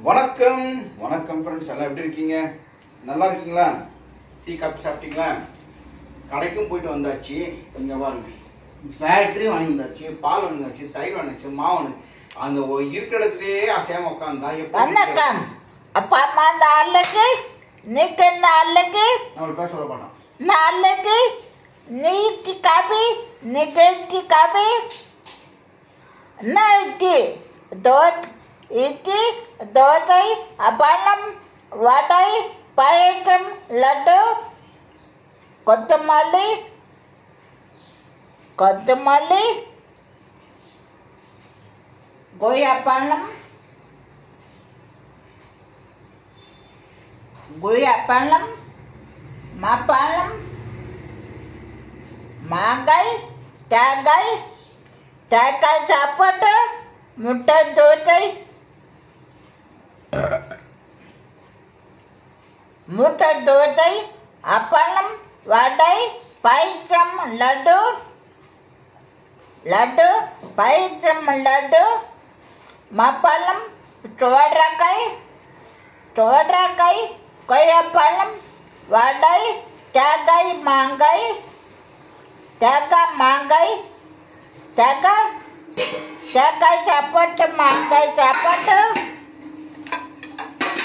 வணக்கம் வணக்கம் ஃப்ரெண்ட்ஸ், எல்லாம் எப்படி இருக்கீங்க? நல்லா இருக்கீங்களா? டீ காப்பி சாப்பிட்டீங்களா? கடைக்கும் போயிட்டு வந்தாச்சு. இங்கே பாருங்க, பேட்டரி வாங்கி வந்தாச்சு, பால் வாங்கி வந்தாச்சு, தயிர் வாங்கிச்சு, மாவு அந்த இருக்கிற இடத்துலயே அசையாம உட்காந்தா. வணக்கம் அப்பா அம்மா. நாளைக்கு நீக்கு நாளைக்கு நம்ம பேச சொல்ல மாட்டோம். நாளைக்கு நீ டீ காப்பி நீக்கு டீ காப்பி நாளைக்கு இட்லி தோசை அப்பளம் வடை பாயசம் லட்டு கொத்தமல்லி கொய்யாப்பழம் மாப்பழம் மாங்காய் தேங்காய் சாப்பாடு முட்டை தோசை அப்பளம் வடை பாயசம் லட்டு பாயசம் லட்டு மாப்பழம் சோடக்காய் கொய்யாப்பழம் வடை தேங்காய் மாங்காய் சாப்பாட்டு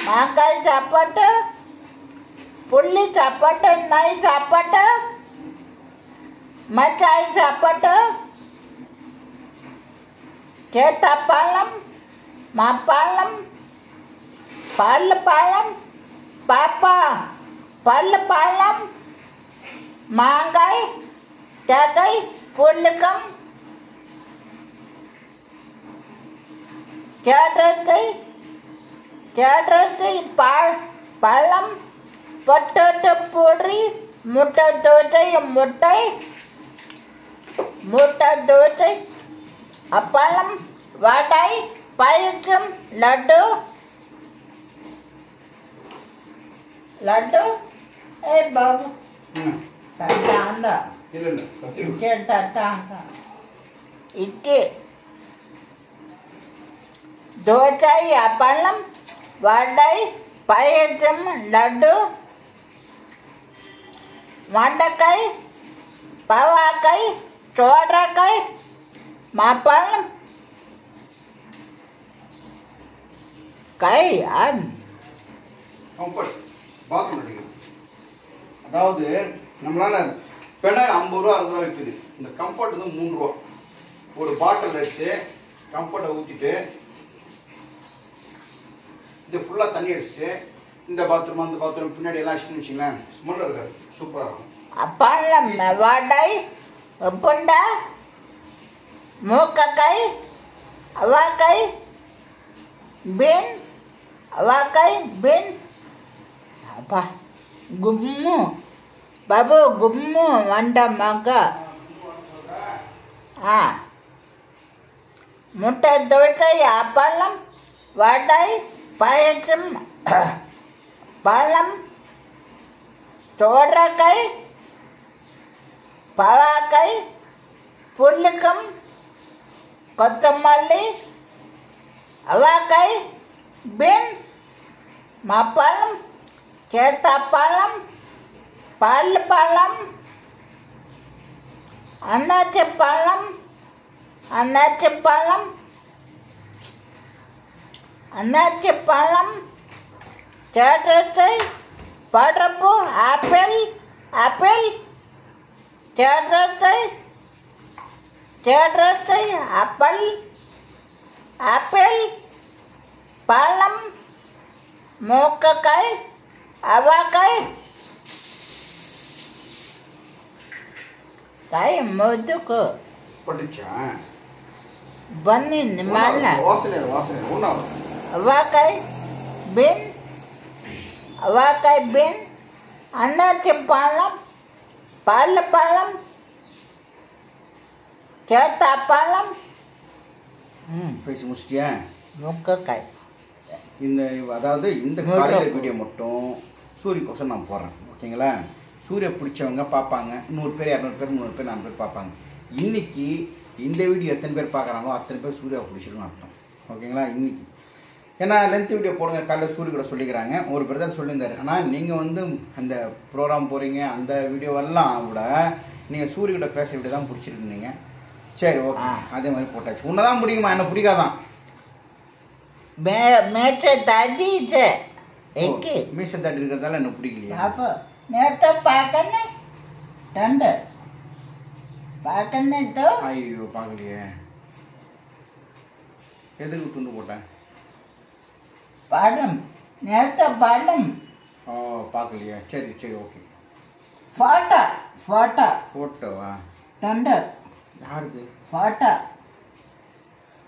மாங்காய் சாப்பாட்டு புள்ளி சாப்பாட்டு நெய் சாப்பாட்டு மிட்டாய் சாப்பாட்டு சேத்தாப்பழம் மாப்பழம் பழம் பாப்பா பழம் மாங்காய் தேங்காய் புல்லுக்கம் சேட்ரத்தை பழம் பொட்டோட்டோ பொடி முட்டை தோசை அப்பளம் வடை பாயசம் லட்டு ஏ பாபு தட்டாந்தா இட்லி தோசை அப்பளம் வடை பாயசம் லட்டு வெண்டைக்காய் பாவக்காய் சோடக்காய் மாப்பழம் அதாவது நம்மளால பெனாயில் 50 ரூபா 60 ரூபா விற்குது. இந்த கம்ஃபர்ட் வந்து 3 ரூபா. ஒரு பாட்டில் எடுத்து கம்ஃபர்ட்டை ஊற்றிட்டு இது ஃபுல்லாக தண்ணி அடிச்சுட்டு இந்த பாத்ரூம் அந்த பாத்ரூம் பின்னாடி எல்லாம் அடிச்சுன்னு வச்சுங்களேன், ஸ்மெல் இருக்காது, சூப்பராக இருக்கும். அப்பளம் வடை புண்டை மூக்கக்காய் அவாக்காய் பீன் அப்பா கும்மு பாபு கும்மு வண்ட மக முட்டை தோசை அப்பளம் வடை பாயசம் பழம் சோடக்காய் பாவக்காய் புல்லுக்கம் கொத்தமல்லி அவாக்காய் பீன் மாப்பழம் சேத்தாப்பழம் பழம் அன்னாச்சி பழம் சேட்ரத்தை படப்பு ஆப்பிள் சேட்ரத்தை ஆப்பிள் பழம் மூக்கக்காய் அவாக்காய் காய் முதுக்கு பட்டுச்சா ಬನ್ನಿ ನಿಮ್ಮಲ್ಲ ವಾಸನೆ ಅವಾಕಾಯಿ ಬೀನ್ ಅನ್ನಾಚಿ பழம் சேத்தாப்பழம் பேசி முடிச்சிட்டியா? முக்கக்காய். அதாவது இந்த காலையில் வீடியோ மட்டும் சூரியக்கோசம் நான் போடுறேன், ஓகேங்களா? சூரிய பிடிச்சவங்க பார்ப்பாங்க, 100 பேர் 200 பேர் 300 பேர் 400 பேர் பார்ப்பாங்க. இன்னைக்கு இந்த வீடியோ எத்தனை பேர் பார்க்குறாங்களோ அத்தனை பேர் சூர்யாவை பிடிச்சிருக்குன்னு அர்த்தம், ஓகேங்களா? இன்னைக்கு ஏன்னா லென்த் வீடியோ போடுங்க காலையில் சூரிய கூட சொல்லிக்கிறாங்க. ஒரு பிரதர் சொல்லியிருந்தார். ஆனால் நீங்கள் வந்து அந்த ப்ரோக்ராம் போகிறீங்க அந்த வீடியோவெல்லாம் விட நீங்கள் சூரிய கூட பேச வீடியோ தான் பிடிச்சிருக்கீங்க. சரி ஓகே, அதே மாதிரி போட்டாச்சு. உன்னை தான் பிடிக்குமா, என்ன பிடிக்காதான்? மேட்சை தட்டிச்சு எக்கி மீசை தட்டி இருக்கிறதால என்ன பிடிக்கலையா? அப்போ நேற்று பார்க்கணே ரெண்டு பார்க்கணே தோ. ஐயோ பார்க்கலையே. எதுக்கு துண்டு போட்டேன்? படம் நேற்று படம். ஓ பார்க்கலையே. சரி சரி ஓகே. Photo photo ஃபோட்டோவா? ரெண்டு யாருது ஃபோட்டோ?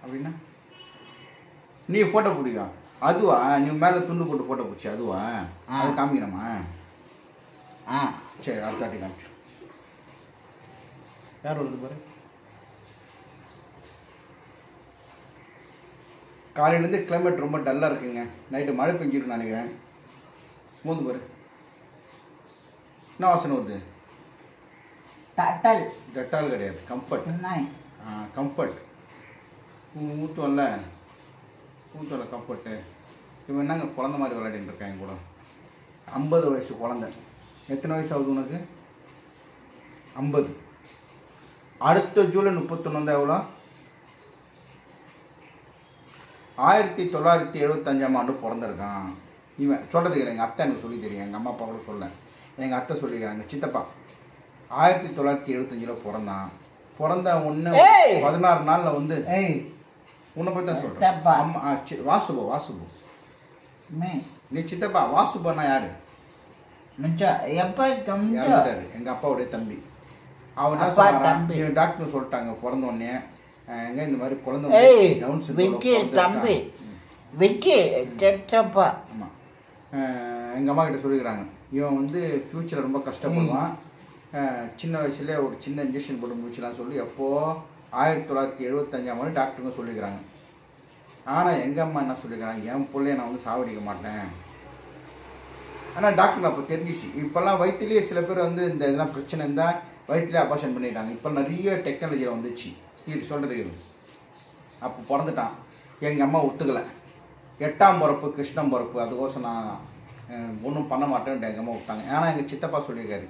அப்படின்னா நீ ஃபோட்டோ பிடிக்கும் அதுவா? நீ மேலே துண்டு போட்டு ஃபோட்டோ பிடிச்சி அதுவா? அது காமிக்கணுமா? சரி அடுத்த வாட்டி காமிச்சு. யார் வருது பாரு. காலையிலேருந்து கிளைமேட் ரொம்ப டல்லாக இருக்குங்க. நைட்டு மழை பெஞ்சிருக்குன்னு நினைக்கிறேன். மூந்து பாரு என்ன வாசனை வருது? டட்டல் டெட்டால் கிடையாது, கம்ஃபர்ட். கம்ஃபர்ட் ஊற்றுவல்ல கம்ஃபர்ட்டு. இவன் என்னங்க குழந்த மாதிரி விளையாடிட்டு இருக்காங்க கூட. 50 வயசு குழந்தை. எத்தனை வயசு ஆகுது உனக்கு? 50. அடுத்த ஜூலை 31 வந்தால் எவ்வளோ? 1975ஆம் ஆண்டு பிறந்திருக்கான் இவன். சொல்கிறதுக்கு எங்கள் அத்தை எனக்கு சொல்லி தெரியும். எங்கள் அம்மா அப்பா கூட சொல்ல. எங்கள் அத்தை சொல்லிக்கிறாங்க. சித்தப்பா 1975 பிறந்தான். பிறந்த ஒன்று 16 நாளில் வந்து உன்னை பற்றி தான் சொல்கிறேன். அம்மா வாசுபு நீ சித்தப்பா. வாசுபன்னா யாரு? இறந்துட்டாரு, எங்கள் அப்பாவுடைய தம்பி. அவன் என்ன சொன்னான், டாக்டர் சொல்லிட்டாங்க பிறந்த உடனே எங்க இந்த மாதிரி குழந்தை டவுன் சிண்ட்ரோம். ஆமாம், எங்கள் அம்மா கிட்ட சொல்லிக்கிறாங்க இவன் வந்து ஃப்யூச்சரில் ரொம்ப கஷ்டப்படுவான். சின்ன வயசுலேயே ஒரு சின்ன இன்ஜெக்ஷன் போட்டு முடிச்சலாம் சொல்லி எப்போது 1975ஆம் ஆண்டு டாக்டருங்க சொல்லிக்கிறாங்க. ஆனால் எங்கள் அம்மா என்ன சொல்லிக்கிறாங்க, என் பிள்ளைய நான் வந்து சாவடிக்க மாட்டேன். ஆனால் டாக்டர் அப்போ தெரிஞ்சிச்சு. இப்போல்லாம் வயிற்றுலேயே சில பேர் வந்து இந்த இதெல்லாம் பிரச்சனை இருந்தால் வயிற்றுலேயே ஆப்ரேஷன் பண்ணிட்டாங்க. இப்போ நிறைய டெக்னாலஜியில் வந்துச்சு. இது சொல்கிறதுக்கு அப்போ பிறந்துட்டான். எங்கள் அம்மா ஒத்துக்கலை. 8ஆம் பிறப்பு கிருஷ்ணம் பிறப்பு, அதுக்கோசம் நான் ஒன்றும் பண்ண மாட்டேன்ட்டு எங்கள் அம்மா விட்டாங்க. ஏன்னா எங்கள் சித்தப்பா சொல்லியிருக்காரு.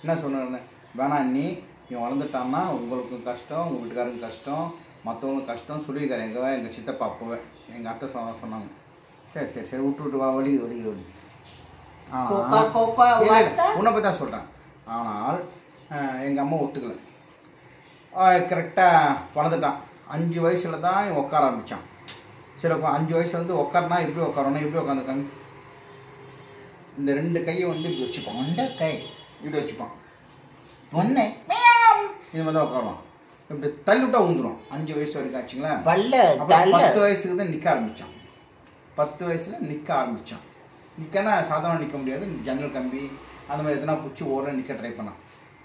என்ன சொன்னேன்னு, வேணாம் நீ இவன் வளர்ந்துட்டான்னா உங்களுக்கும் கஷ்டம், உங்கள் வீட்டுக்காரங்க கஷ்டம், மற்றவங்களுக்கும் கஷ்டம் சொல்லியிருக்காரு எங்கள் சித்தப்பா. அப்போவே எங்கள் அத்தை சொன்னாங்க. சரி சரி சரி விட்டு வா, ஒலிக்குது. உன்னை பற்றி தான் சொல்கிறேன். ஆனால் எங்கள் அம்மா ஒத்துக்கலை. கரெக்டாக வளர்ந்துட்டான். 5 வயசில் தான் இவன் உட்கார ஆரம்பித்தான். சரி 5 வயசுல வந்து உட்காரனா எப்படி உட்காரணும், எப்படி உட்காந்துருக்காங்க. இந்த 2 கையை வந்து இப்படி வச்சுப்பான். இப்படி வச்சுப்பான். இது மாதிரி தான் உட்காருவான். இப்படி தள்ளி விட்டா ஊந்துடும். 5 வயசு வரைக்கும் ஆச்சுங்களேன். 10 வயசுக்கு தான் நிற்க ஆரம்பித்தான். 10 வயசில் நிற்க ஆரம்பித்தான். நிற்கனா சாதாரண நிற்க முடியாது. ஜன்னல் கம்பி அந்த மாதிரி எதனா பிடிச்சி ஓரம் நிற்க ட்ரை பண்ணான்.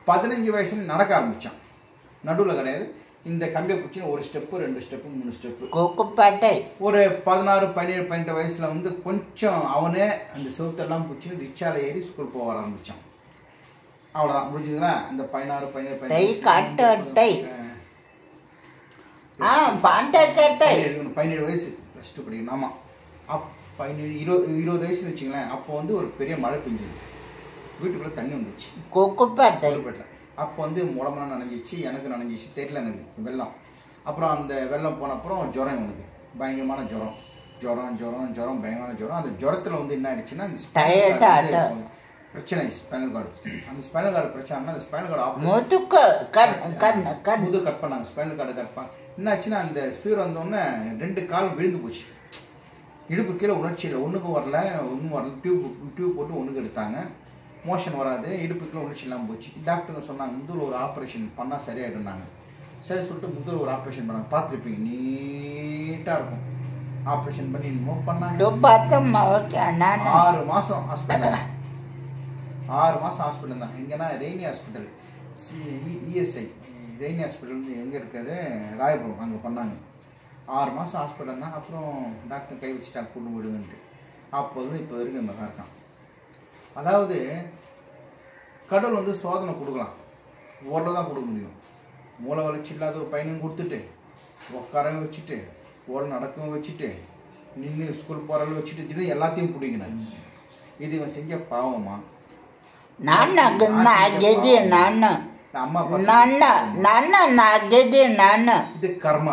15 வயசுல நடக்க ஆரம்பித்தான். நடுவில் கிடையாது, இந்த கம்பியை பிடிச்சின்னு 1 ஸ்டெப்பு 2 ஸ்டெப்பு 3 ஸ்டெப்பு. ஒரு 16 17 18 வயசுல வந்து கொஞ்சம் அவனே அந்த செவுத்தெல்லாம் பிடிச்சின்னு ரிச்சால ஏறி ஸ்கூல் போக ஆரம்பித்தான். அவ்வளோதான், முடிஞ்சதுங்களா? அந்த 16 17 17 வயசு +2 படிக்கணும். ஆமாம், 17 20 வயசுன்னு வச்சுங்களேன். அப்போ வந்து ஒரு பெரிய மழை பெஞ்சுது. வீட்டுக்குள்ளே தண்ணி வந்துச்சு. அப்போ வந்து உடம்புலாம் நனைஞ்சிச்சு, எனக்கு நனைஞ்சிச்சு, தெரியல எனக்கு வெள்ளம். அப்புறம் அந்த வெள்ளம் போன அப்புறம் ஜுரம் எனக்கு பயங்கரமான ஜுரம் பயங்கரமான ஜுரம். அந்த ஜுரத்தில் வந்து என்ன ஆயிடுச்சுன்னா பிரச்சனை ஸ்பைனல் கார்டு. அந்த ஸ்பைனல் கார்டு பிரச்சனைனா அந்த ஸ்பைனல் கார்டு முது கட் பண்ணாங்க. ஸ்பைனல் கார்டு கட் பண்ண என்ன ஆச்சுன்னா அந்த ஃபீவர் வந்தோடனே 2 கால் விழுந்து போச்சு. இடுப்பு கீழே உணர்ச்சியில் ஒன்றுக்கும் வரல, ஒன்றும் வரல. டியூப் போட்டு ஒன்றுக்கு எடுத்தாங்க. மோஷன் வராது, இடுப்புக்குள்ள உணர்ச்சி இல்லாமல் போச்சு. டாக்டருங்க சொன்னாங்க முதல் ஒரு ஆப்ரேஷன் பண்ணால் சரியாயிடுனாங்க. சரி சொல்லிட்டு முதல் ஒரு ஆப்ரேஷன் பண்ணாங்க. பார்த்துருப்பீங்க, நீட்டாக இருக்கும். ஆப்ரேஷன் பண்ணி இன்னும் பண்ணாங்க. 6 மாதம் ஹாஸ்பிட்டல். 6 மாதம் ஹாஸ்பிட்டல் தான். எங்கன்னா rainy hospital, ESI rainy hospital வந்து எங்கே இருக்குது, ராயபுரம், அங்கே பண்ணாங்க. 6 மாதம் ஹாஸ்பிட்டல் தான். அப்புறம் டாக்டர் கை வச்சுட்டாங்க, கூட்டு விடுங்கன்ட்டு. அப்போது இப்போ வரைக்கும் இங்கே தான் இருக்கான். அதாவது கடவுள் வந்து சோதனை கொடுக்கலாம், ஓரளவு தான் கொடுக்க முடியும். மூளை வளர்ச்சி இல்லாத ஒரு பையனையும் கொடுத்துட்டு உட்காரவும் வச்சுட்டு ஓரம் நடக்கவும் வச்சுட்டு நின்று ஸ்கூல் போகிறாலும் வச்சுட்டு திடீர்னு எல்லாத்தையும் பிடிக்கணும். இது இவன் செஞ்ச பாவமா? அம்மா இது கர்மா.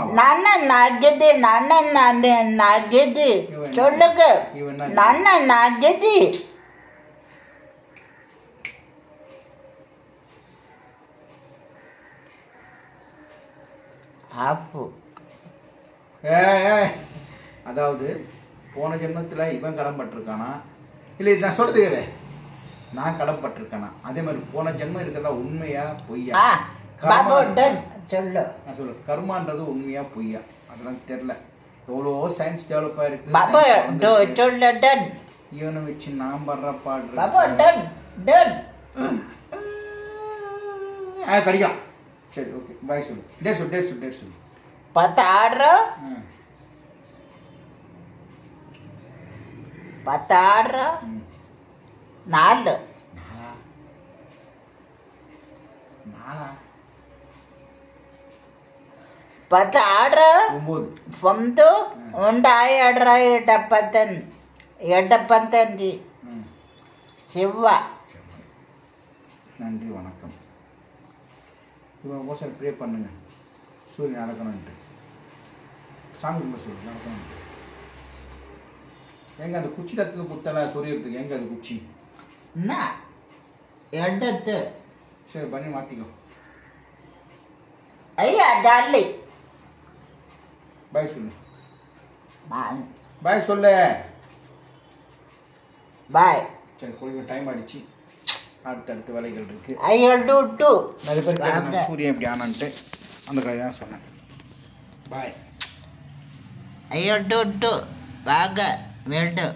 சொல்லுங்க ஆப்பு. அதாவது போன ஜென்மத்தில் இவன் கடன்பட்டிருக்கானா இல்லை நான் சொல்றதுக்கு நான் கடன்பட்டிருக்கானா? அதே மாதிரி போன ஜென்மம் இருக்கிறதா உண்மையா பொய்யா? சொல்லு நான் சொல்ல கர்மான்றது உண்மையா பொய்யா அதெல்லாம் தெரியல. எவ்வளோ சயின்ஸ் டெவலப் ஆயிருக்கு. இவனை வச்சு நான் படுற பாடுறேன் கடிக்கலாம். சரி ஓகே பாய் சொல்லு. டேட் சொல்லு. 16 4 16 9 1975 செவ்வா. நன்றி வணக்கம். இவன் கோசம் ப்ரே பண்ணுங்க சூரியன் நடக்கணும்ட்டு சாமி கும்பிட சொல்லு நடக்கணும்ட்டு. எங்க அந்த குச்சி தத்துக்கு குத்தலை சொரியறதுக்கு எங்க அது குச்சி? என்ன எடுத்து சரி பண்ணி மாற்றிக்கோ. ஐயா டார்லி பாய் சொல்லு. பாய் சொல்லு. பாய். சரி குளிக்க டைம் ஆயிடுச்சு. அடுத்தடுத்து வேலைகள் இருக்கு. நிறைய பேர் கேட்டாங்க சூரியன் எப்படி ஆனான்ட்டு அந்த கதை தான் சொன்னேன். பாய். ஐயோ வாங்க வேண்டும்.